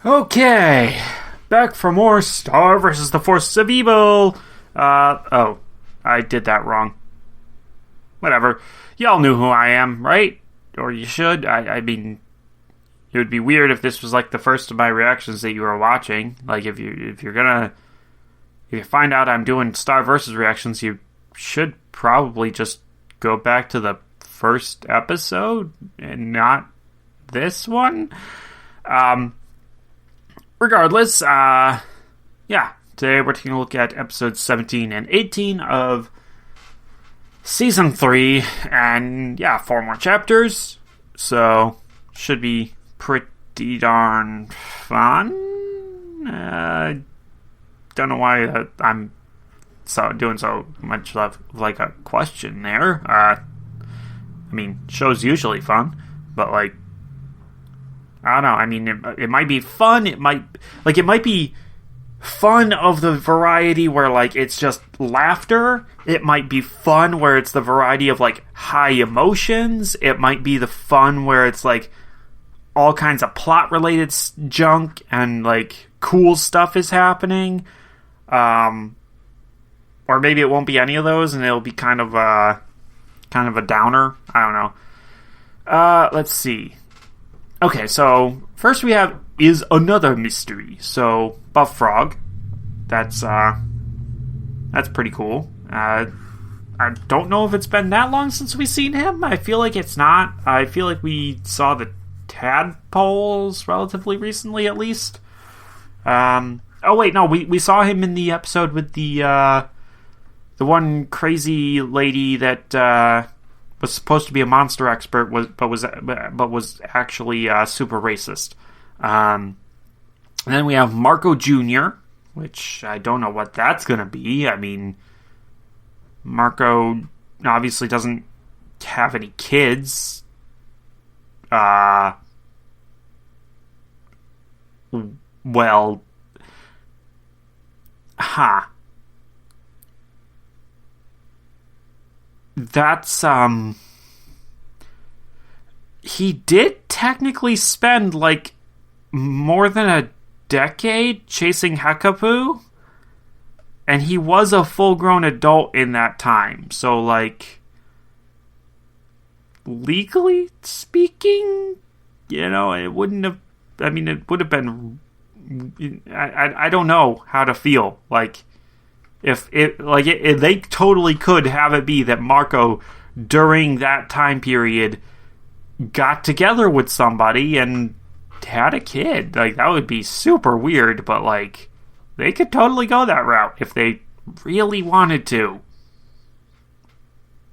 Okay, back for more Star versus the Forces of Evil. I did that wrong. Whatever. Y'all knew who I am, right? Or you should. I mean, it would be weird if this was like the first of my reactions that you were watching. Like, if you find out I'm doing Star versus reactions, you should probably just go back to the first episode and not this one. Regardless, today we're taking a look at episodes 17 and 18 of Season 3, and 4 more chapters, so should be pretty darn fun. Don't know why I'm doing so much of like a question there. I mean, show's usually fun, but like, I don't know. I mean, it might be fun. It might be fun of the variety where like it's just laughter. It might be fun where it's the variety of like high emotions. It might be the fun where it's like all kinds of plot related junk and like cool stuff is happening. Or maybe it won't be any of those and it'll be kind of a downer. I don't know. Let's see. Okay, so first we have is another mystery. So Buff Frog, that's pretty cool. I don't know if it's been that long since we've seen him. I feel like it's not. I feel like we saw the tadpoles relatively recently, at least. Oh wait, no, we saw him in the episode with the one crazy lady that was supposed to be a monster expert, but was actually super racist. And then we have Marco Jr., which I don't know what that's going to be. I mean, Marco obviously doesn't have any kids. Well, that's, he did technically spend, like, more than a decade chasing Hekapu, and he was a full-grown adult in that time, so, like, legally speaking, it wouldn't have, I mean, it would have been, I don't know how to feel, like, if they totally could have it be that Marco, during that time period, got together with somebody and had a kid. Like, that would be super weird, but, like, they could totally go that route if they really wanted to.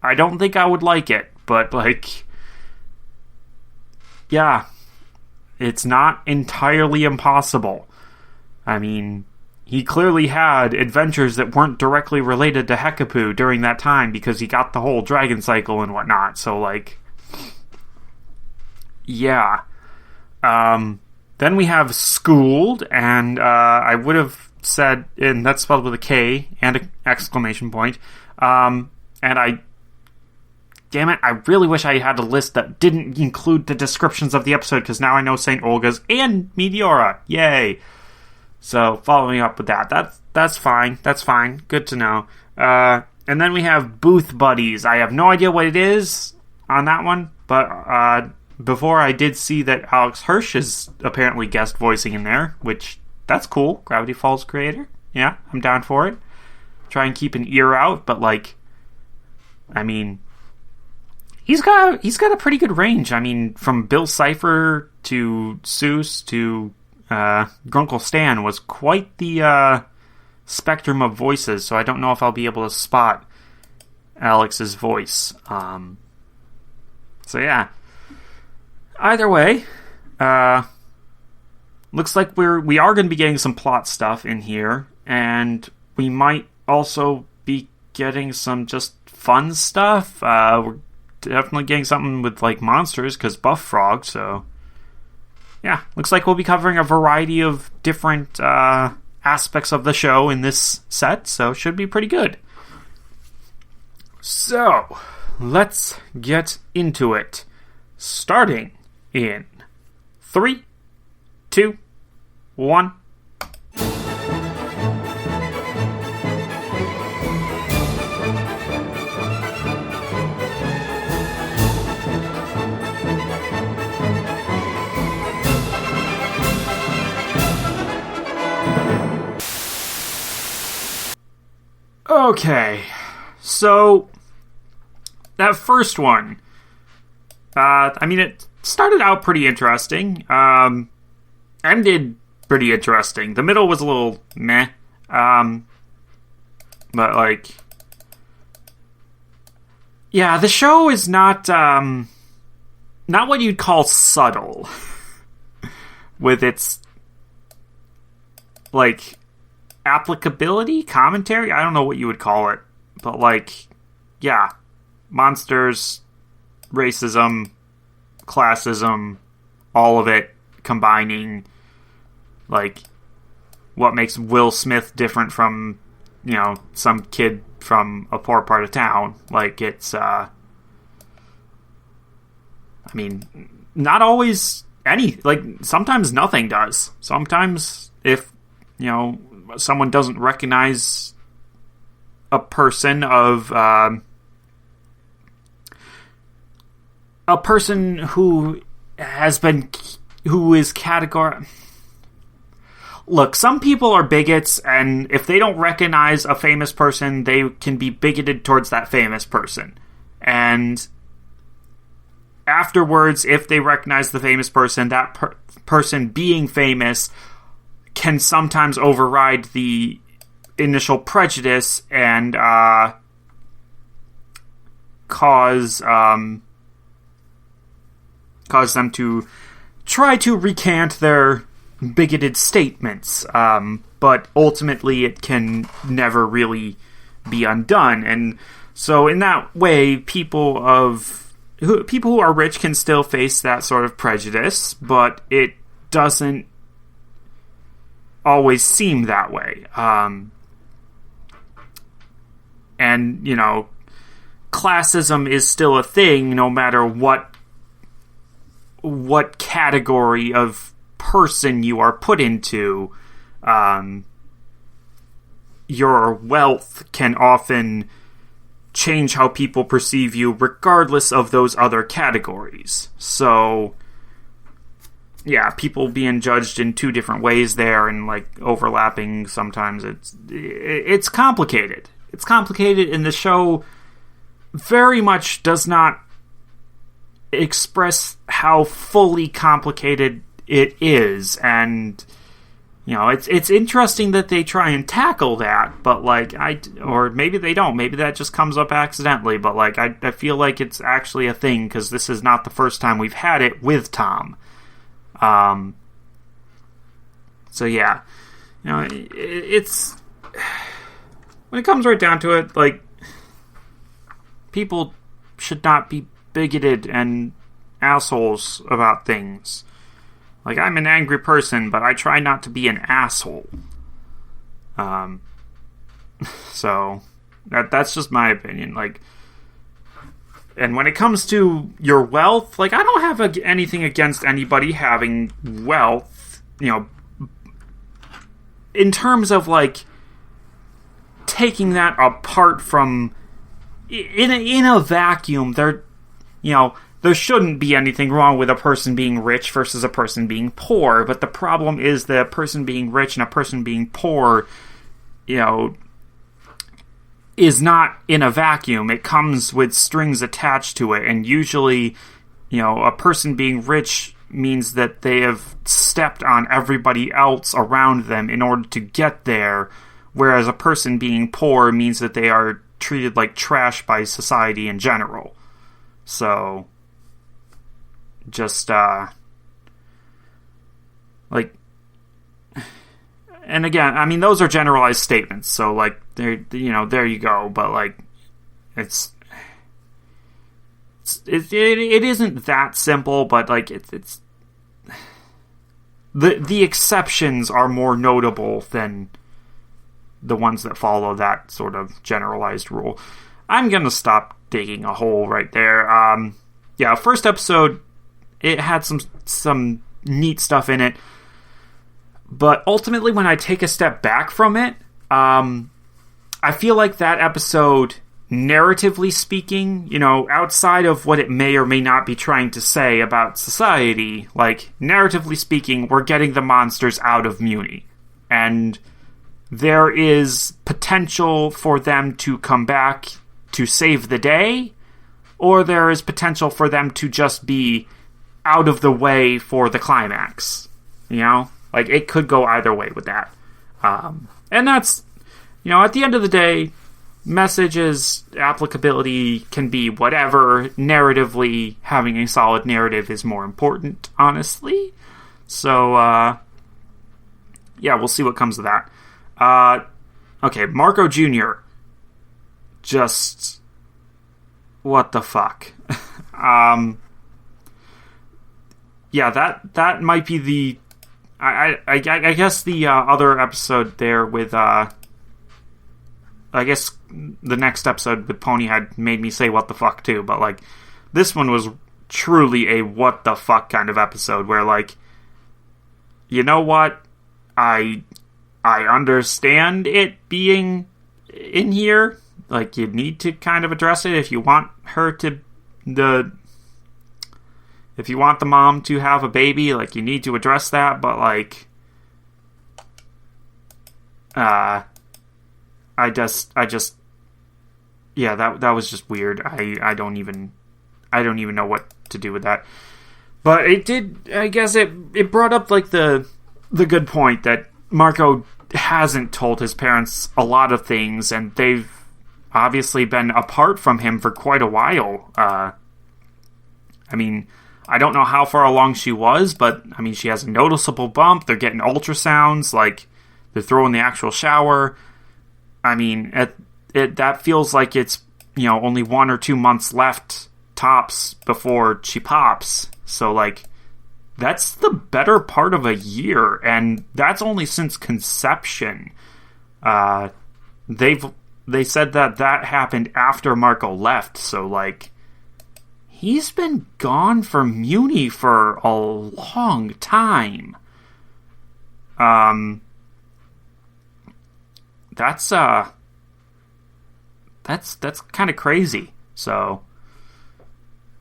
I don't think I would like it, but, like, yeah, it's not entirely impossible. I mean, he clearly had adventures that weren't directly related to Hekapu during that time because he got the whole dragon cycle and whatnot. So, like, yeah. Then we have Schooled, and I would have said, and that's spelled with a K and an exclamation point. Damn it, I really wish I had a list that didn't include the descriptions of the episode, because now I know St. Olga's and Meteora. Yay! So, following up with that's fine. That's fine. Good to know. And then we have Booth Buddies. I have no idea what it is on that one, but before I did see that Alex Hirsch is apparently guest voicing in there, which, that's cool. Gravity Falls creator. Yeah, I'm down for it. Try and keep an ear out, but, like, I mean, he's got a pretty good range. I mean, from Bill Cipher to Seuss to Grunkle Stan was quite the spectrum of voices, so I don't know if I'll be able to spot Alex's voice. So yeah. Either way, looks like we are going to be getting some plot stuff in here, and we might also be getting some just fun stuff. We're definitely getting something with like monsters because Buff Frog, so yeah, looks like we'll be covering a variety of different aspects of the show in this set, so should be pretty good. So, let's get into it. Starting in 3, 2, 1. Okay, so that first one, it started out pretty interesting, ended pretty interesting. The middle was a little meh, but yeah, the show is not what you'd call subtle with its, applicability, commentary, I don't know what you would call it, but yeah, monsters, racism, classism, all of it combining, what makes Will Smith different from, some kid from a poor part of town. It's, not always sometimes nothing does. Sometimes if, someone doesn't recognize a person of a person who is categorized. Look, some people are bigots, and if they don't recognize a famous person, they can be bigoted towards that famous person. And afterwards, if they recognize the famous person, that person being famous can sometimes override the initial prejudice and cause them to try to recant their bigoted statements. But ultimately, it can never really be undone. And so, in that way, people who are rich can still face that sort of prejudice, but it doesn't always seem that way. And, classism is still a thing no matter what category of person you are put into. Your wealth can often change how people perceive you regardless of those other categories. So, yeah, people being judged in two different ways there and overlapping sometimes. It's complicated. It's complicated, and the show very much does not express how fully complicated it is. And it's interesting that they try and tackle that, but or maybe they don't. Maybe that just comes up accidentally. But I feel like it's actually a thing because this is not the first time we've had it with Tom. So yeah, it's when it comes right down to it, people should not be bigoted and assholes about things. I'm an angry person, but I try not to be an asshole. So that's just my opinion. And when it comes to your wealth, I don't have anything against anybody having wealth, in terms of, taking that apart from, in a vacuum, there shouldn't be anything wrong with a person being rich versus a person being poor, but the problem is that a person being rich and a person being poor, is not in a vacuum. It comes with strings attached to it, and usually, a person being rich means that they have stepped on everybody else around them in order to get there, whereas a person being poor means that they are treated like trash by society in general. So, just, and again, those are generalized statements, so, there you go, but, it isn't that simple, but, it's the exceptions are more notable than the ones that follow that sort of generalized rule. I'm gonna stop digging a hole right there. Yeah, first episode, it had some neat stuff in it, But ultimately, when I take a step back from it, I feel like that episode, narratively speaking, outside of what it may or may not be trying to say about society, like, narratively speaking, we're getting the monsters out of Muni. And there is potential for them to come back to save the day, or there is potential for them to just be out of the way for the climax. Like, it could go either way with that. And that's, at the end of the day, messages, applicability can be whatever. Narratively, having a solid narrative is more important, honestly. So, yeah, we'll see what comes of that. Okay, Marco Jr. Just... what the fuck? Yeah, that might be the... I guess the other episode there with... I guess the next episode with Pony had made me say what the fuck too, but, like, this one was truly a what the fuck kind of episode where, like, you know what? I understand it being in here. Like, you need to kind of address it if you want her to... if you want the mom to have a baby, like, you need to address that, but, like... I just... yeah, that was just weird. I don't even know what to do with that. But it did... I guess it brought up, like, the good point that Marco hasn't told his parents a lot of things, and they've obviously been apart from him for quite a while. I mean, I don't know how far along she was, but, I mean, she has a noticeable bump. They're getting ultrasounds, like, they're throwing the actual shower. I mean, that feels like it's, only 1 or 2 months left, tops, before she pops. So, like, that's the better part of a year, and that's only since conception. They said that happened after Marco left, so, like, he's been gone from Muni for a long time. That's kind of crazy. So,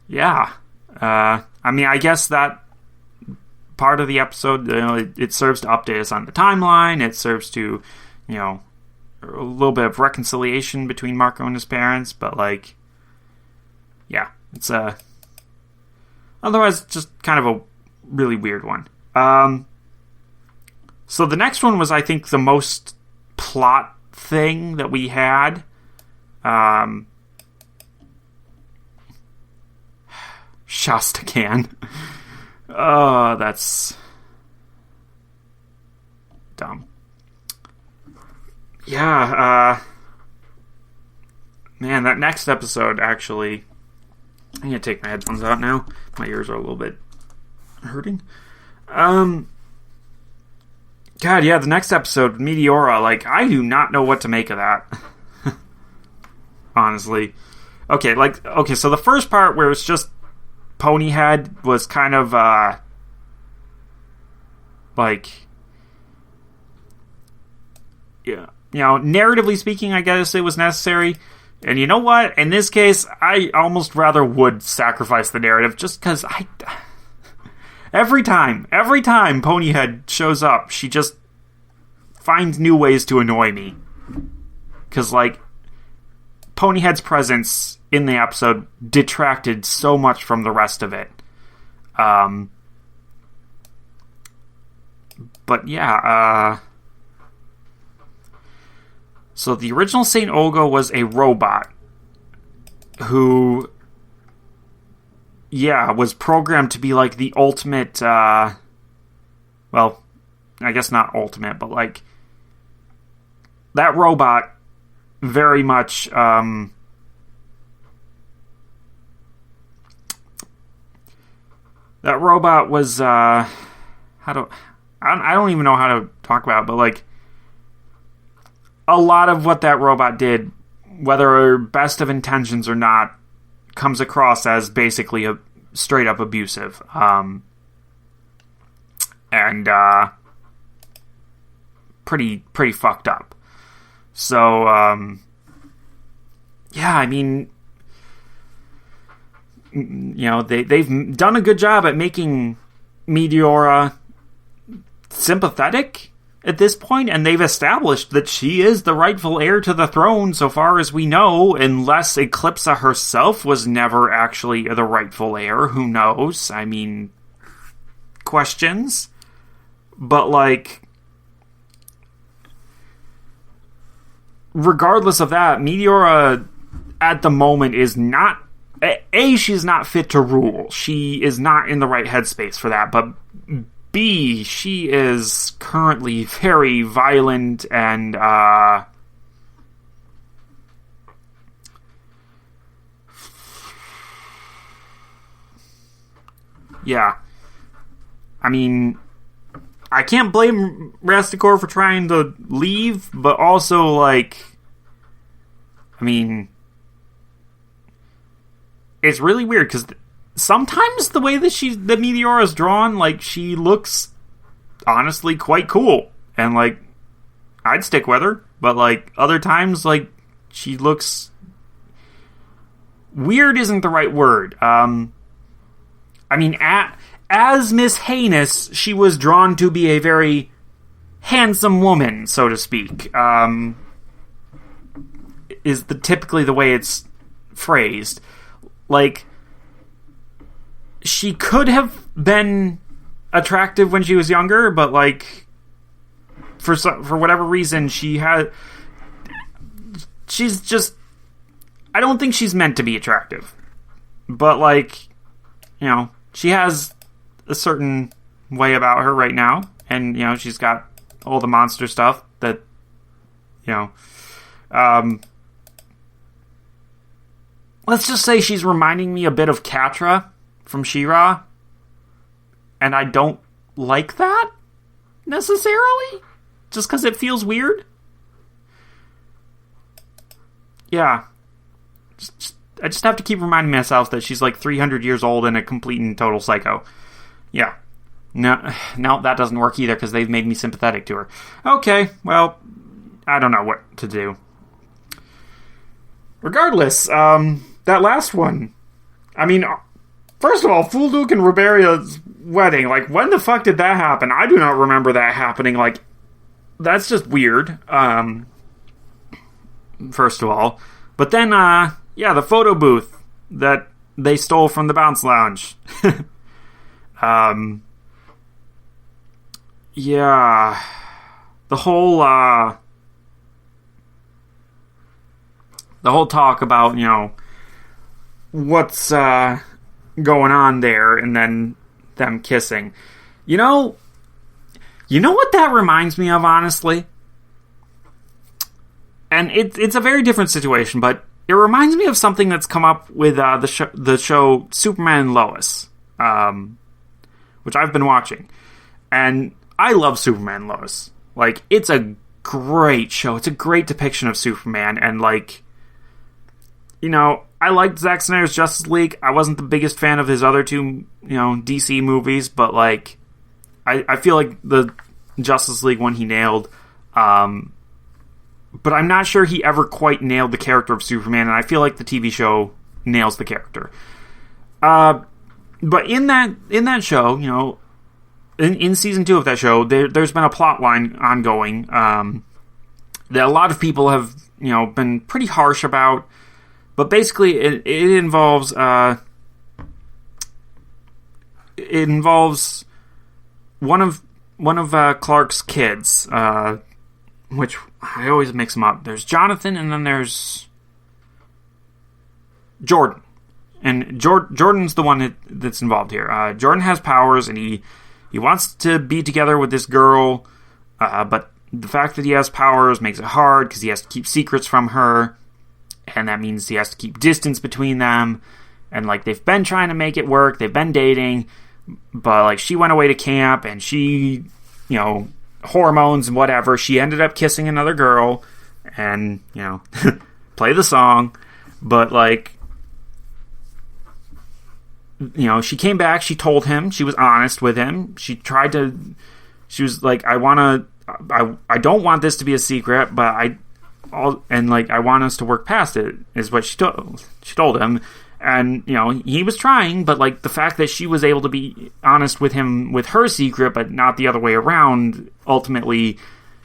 yeah. I mean, I guess that part of the episode, it serves to update us on the timeline. It serves to, a little bit of reconciliation between Marco and his parents. But, like, yeah, it's otherwise just kind of a really weird one. So the next one was, I think, the most plot thing that we had. Shastakan. Oh, that's dumb. Yeah, man, that next episode, actually... I'm gonna take my headphones out now. My ears are a little bit hurting. God, yeah, the next episode, Meteora, like, I do not know what to make of that. Honestly. Okay, so the first part where it's just Ponyhead was kind of, like, yeah, narratively speaking, I guess it was necessary. And you know what? In this case, I almost rather would sacrifice the narrative, just because every time Ponyhead shows up, she just finds new ways to annoy me. Because, like, Ponyhead's presence in the episode detracted so much from the rest of it. But yeah, so the original Saint Olga was a robot who, yeah, was programmed to be like the ultimate, well, I guess not ultimate, but like that robot very much, that robot was, I don't even know how to talk about it, but like, a lot of what that robot did, whether best of intentions or not, comes across as basically a straight up abusive. And pretty fucked up. So, yeah, I mean, they've done a good job at making Meteora sympathetic at this point, and they've established that she is the rightful heir to the throne so far as we know, unless Eclipsa herself was never actually the rightful heir. Who knows? I mean, questions. But, like, regardless of that, Meteora at the moment is not... she's not fit to rule. She is not in the right headspace for that, but B, she is currently very violent and, yeah. I mean, I can't blame Rastakor for trying to leave, but also, like, I mean, it's really weird, because sometimes the way that Meteora is drawn, like, she looks honestly quite cool, and, like, I'd stick with her, but, like, other times, like, she looks... weird isn't the right word. I mean, as Miss Heinous, she was drawn to be a very handsome woman, so to speak, is typically the way it's phrased. Like, she could have been attractive when she was younger, but, like, for whatever reason, she's just... I don't think she's meant to be attractive. But, like, she has a certain way about her right now, and, she's got all the monster stuff that, let's just say she's reminding me a bit of Catra from She-Ra, and I don't like that, necessarily, just because it feels weird. Yeah. I just have to keep reminding myself that she's like 300 years old and a complete and total psycho. Yeah. No, that doesn't work either, because they've made me sympathetic to her. Okay, well, I don't know what to do. Regardless, that last one, I mean... First of all, Fulduke and Riberia's wedding, like, when the fuck did that happen? I do not remember that happening. Like, that's just weird, first of all. But then, the photo booth that they stole from the Bounce Lounge. Yeah. The whole talk about, what's, going on there, and then them kissing. You know what that reminds me of, honestly? And it's a very different situation, but it reminds me of something that's come up with the show Superman and Lois, which I've been watching. And I love Superman and Lois. Like, it's a great show. It's a great depiction of Superman, and, like, I liked Zack Snyder's Justice League. I wasn't the biggest fan of his other two, DC movies, but, like, I feel like the Justice League one he nailed. But I'm not sure he ever quite nailed the character of Superman, and I feel like the TV show nails the character. But in that show, in season 2 of that show, there's been a plot line ongoing that a lot of people have, been pretty harsh about. But basically, it involves one of Clark's kids, which I always mix them up. There's Jonathan, and then there's Jordan, and Jordan's the one that's involved here. Jordan has powers, and he wants to be together with this girl, but the fact that he has powers makes it hard because he has to keep secrets from her. And that means he has to keep distance between them. And, like, they've been trying to make it work. They've been dating. But, like, she went away to camp. And she, hormones and whatever. She ended up kissing another girl. And, play the song. But, like, she came back. She told him. She was honest with him. She was like, I want I don't want this to be a secret, but I want us to work past it, is what she told him. And, he was trying, but, like, the fact that she was able to be honest with him with her secret, but not the other way around, ultimately,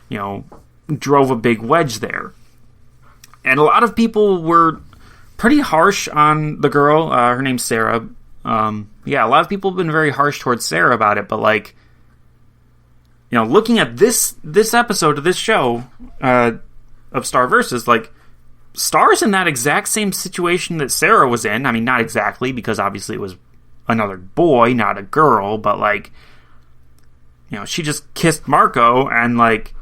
drove a big wedge there. And a lot of people were pretty harsh on the girl. Her name's Sarah. A lot of people have been very harsh towards Sarah about it, but, like, looking at this episode of this show, of Star Versus, like, Star's in that exact same situation that Sarah was in. I mean, not exactly, because obviously it was another boy, not a girl, but, like, she just kissed Marco, and, like,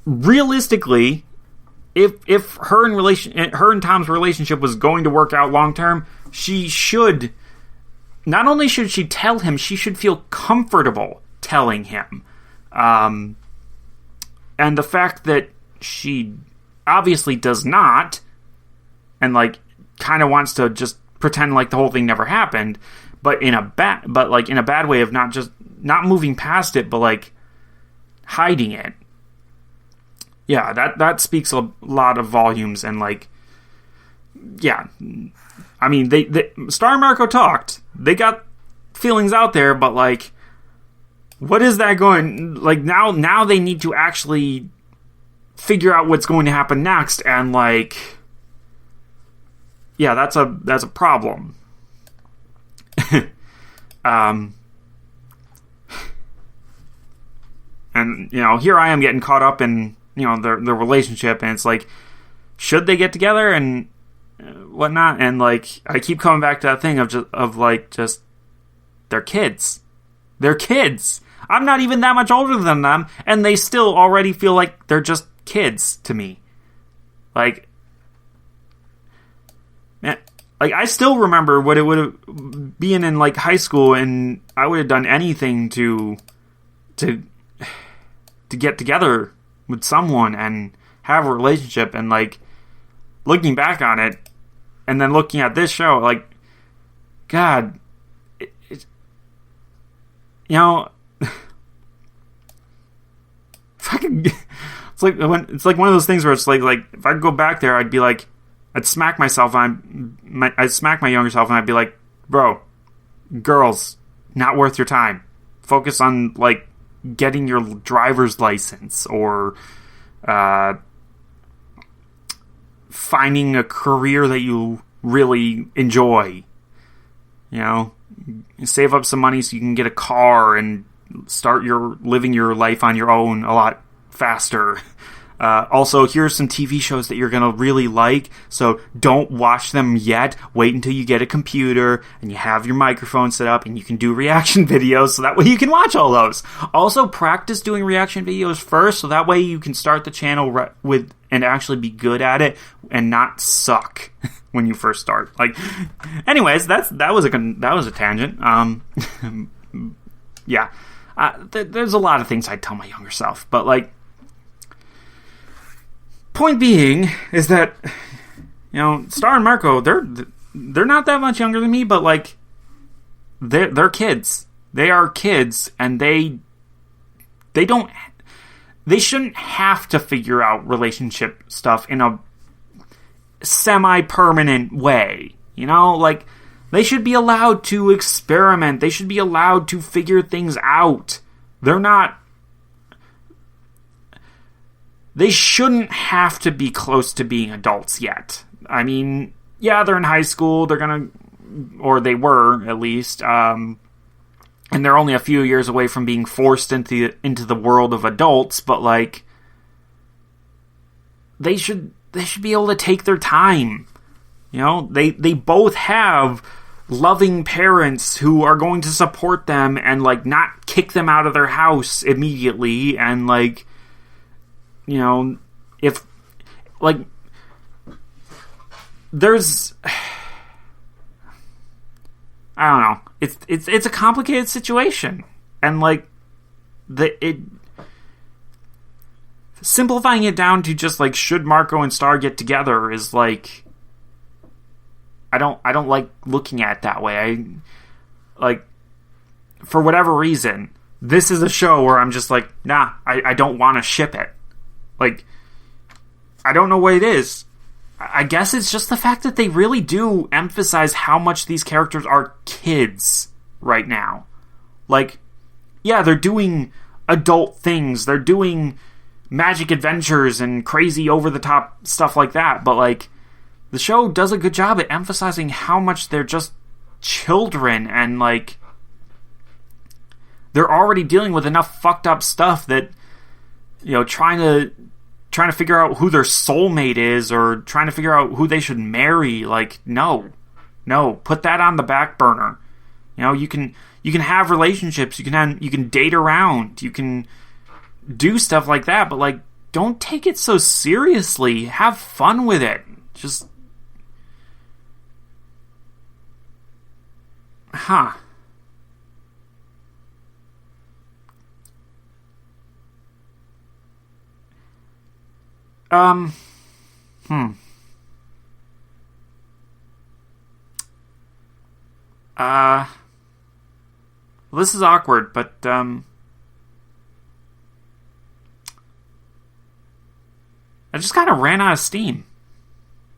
realistically, if her and Tom's relationship was going to work out long term, not only should she tell him, she should feel comfortable telling him. And the fact that she obviously does not, and, like, kind of wants to just pretend like the whole thing never happened, but in a bad way of not moving past it, but, like, hiding it. Yeah, that speaks a lot of volumes. And, like, yeah, I mean, they Star and Marco talked. They got feelings out there, but, like, what is that going? Like, now they need to actually figure out what's going to happen next, and, like, yeah, that's a problem. And, here I am getting caught up in, their relationship, and it's like, should they get together and whatnot? And, like, I keep coming back to that thing of just they're kids. They're kids. I'm not even that much older than them, and they still already feel like they're just kids to me. Like, man, like, I still remember what it would have been in, like, high school, and I would have done anything to get together with someone and have a relationship. And, like, looking back on it, and then looking at this show, like, God, it's fucking. It's like one of those things where it's like if I could go back there, I'd be like, I'd smack myself, and I'd smack my younger self, and I'd be like, bro, girls, not worth your time. Focus on, like, getting your driver's license, or finding a career that you really enjoy. Save up some money so you can get a car and start living your life on your own a lot faster. Also, here's some TV shows that you're going to really like, so don't watch them yet. Wait until you get a computer and you have your microphone set up and you can do reaction videos, so that way you can watch all those. Also, practice doing reaction videos first, so that way you can start the channel with and actually be good at it and not suck when you first start. Like, anyways, that was a tangent. Yeah, there's a lot of things I'd tell my younger self, but, like, point being is that, Star and Marco, they're not that much younger than me, but, like, they're kids. They are kids, and they shouldn't have to figure out relationship stuff in a semi-permanent way. Like, they should be allowed to experiment. They should be allowed to figure things out. They shouldn't have to be close to being adults yet. I mean, yeah, they're in high school. Or they were, at least. And they're only a few years away from being forced into the world of adults. But, like, they should be able to take their time. They both have loving parents who are going to support them and, like, not kick them out of their house immediately. And, like, if, like, there's, I don't know, it's a complicated situation, and, like, simplifying it down to just, like, should Marco and Star get together is, like, I don't like looking at it that way. For whatever reason, this is a show where I'm just like, nah, I don't want to ship it. Like, I don't know what it is. I guess it's just the fact that they really do emphasize how much these characters are kids right now. Like, yeah, they're doing adult things. They're doing magic adventures and crazy over-the-top stuff like that. But, like, the show does a good job at emphasizing how much they're just children and, like, they're already dealing with enough fucked up stuff that, you know, trying to figure out who their soulmate is or trying to figure out who they should marry, like, no, put that on the back burner. You know, you can have relationships, you can date around, you can do stuff like that, but, like, don't take it so seriously. Have fun with it. Just, Well, this is awkward, but, I just kind of ran out of steam.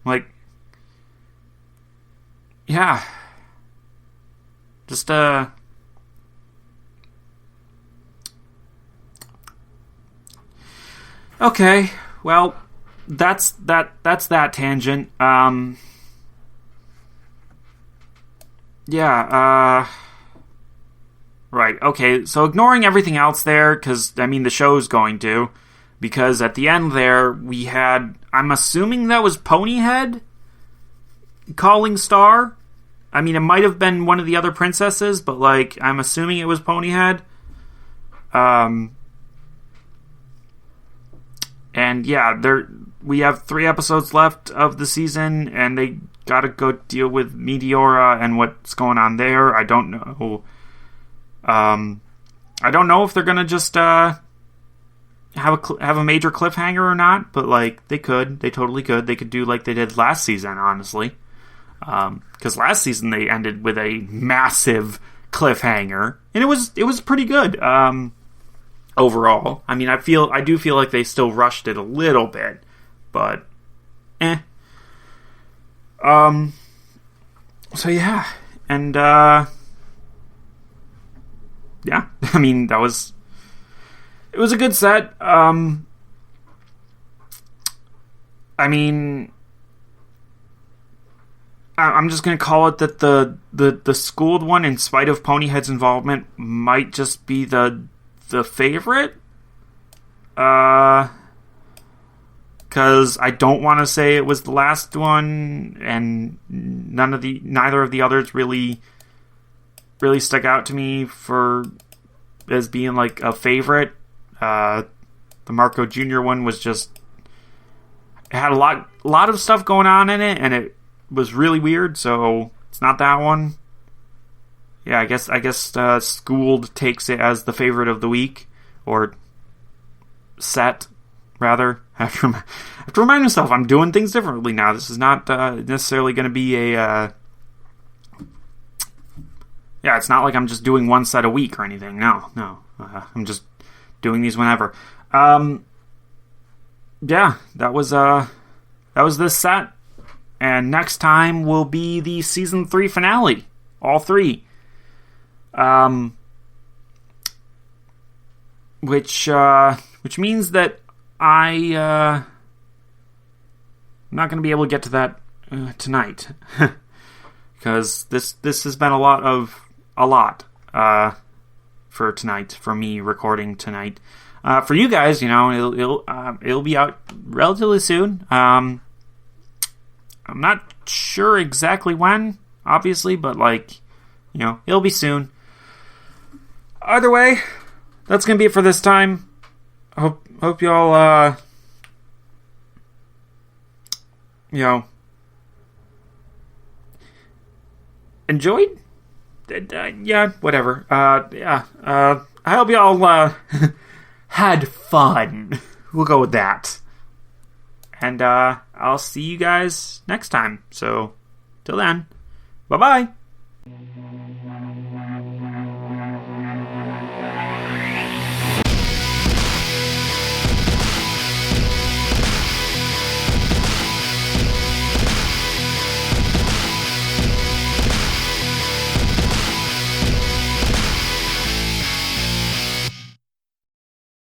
Like, yeah. Just, okay, well, that's that tangent. Right, okay, so ignoring everything else there, because, I mean, the show's going to, because at the end there, we had, I'm assuming that was Ponyhead calling Star. I mean, it might have been one of the other princesses, but, like, I'm assuming it was Ponyhead. And, yeah, we have 3 episodes left of the season, and they gotta go deal with Meteora and what's going on there. I don't know. I don't know if they're gonna just have a major cliffhanger or not, but, like, they totally could. They could do like they did last season, honestly, because last season they ended with a massive cliffhanger, and it was pretty good overall. I mean, I do feel like they still rushed it a little bit, but so yeah, and yeah, I mean, it was a good set. I mean, I'm just gonna call it that the schooled one, in spite of Ponyhead's involvement, might just be the favorite. Because I don't want to say it was the last one, and neither of the others really stuck out to me as being like a favorite. The Marco Jr. one was just, it had a lot of stuff going on in it, and it was really weird. So it's not that one. Yeah, I guess Schooled takes it as the favorite of the week, or set rather. I have to remind myself I'm doing things differently now. This is not necessarily going to be a. Yeah, it's not like I'm just doing one set a week or anything. No. I'm just doing these whenever. Yeah, that was this set, and next time will be the season 3 finale, all 3. Which means that I'm not going to be able to get to that tonight, because this has been a lot for tonight, for me recording tonight. For you guys, you know, it'll be out relatively soon. I'm not sure exactly when, obviously, but, like, you know, it'll be soon. Either way, that's gonna be it for this time. Hope y'all you know, enjoyed. Yeah, whatever. I hope y'all had fun. We'll go with that. And I'll see you guys next time. So, till then, bye-bye.